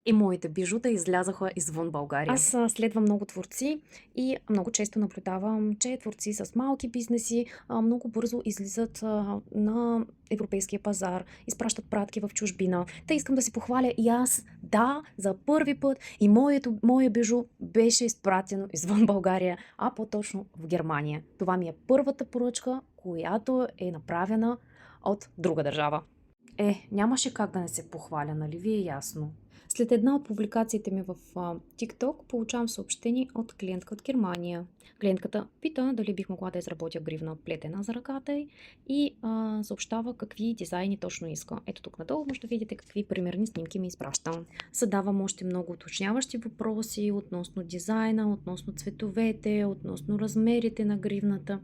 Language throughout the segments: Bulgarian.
И моите бижута излязоха извън България. Аз следвам много творци и много често наблюдавам, че творци с малки бизнеси много бързо излизат на европейския пазар, изпращат пратки в чужбина. Те искам да си похваля и аз, да, за първи път и мое бижу беше изпратено извън България, а по-точно в Германия. Това ми е първата поръчка, която е направена от друга държава. Нямаше как да не се похваля, нали ви е ясно? След една от публикациите ми в TikTok получавам съобщение от клиентка от Германия. Клиентката пита дали бих могла да изработя гривна плетена за ръката й и съобщава какви дизайни точно иска. Ето тук надолу може да видите какви примерни снимки ми изпращам. Задавам още много уточняващи въпроси относно дизайна, относно цветовете, относно размерите на гривната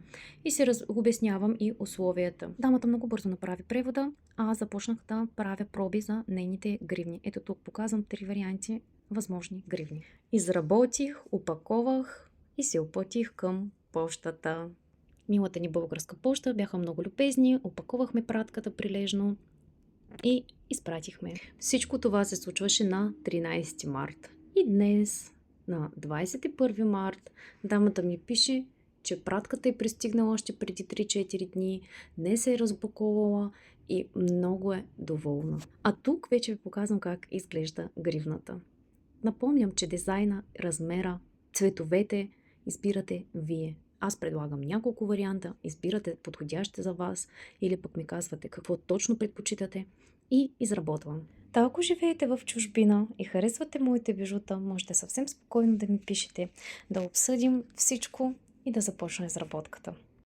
и се обяснявам и условията. Дамата много бързо направи превода, а аз започнах да правя проби за нейните гривни. Ето тук показвам 3 варианти възможни гривни. Изработих, опаковах и се опътих към пощата. Милата ни българска поща бяха много любезни, опаковахме пратката прилежно и изпратихме. Всичко това се случваше на 13 март. И днес, на 21 март, дамата ми пише, че пратката е пристигнала още преди 3-4 дни, днес е разбаковала и много е доволна. А тук вече ви показвам как изглежда гривната. Напомням, че дизайна, размера, цветовете избирате вие. Аз предлагам няколко варианта, избирате подходящите за вас или пък ми казвате какво точно предпочитате и изработвам. Та ако живеете в чужбина и харесвате моите бижута, можете съвсем спокойно да ми пишете, да обсъдим всичко и да започне изработката.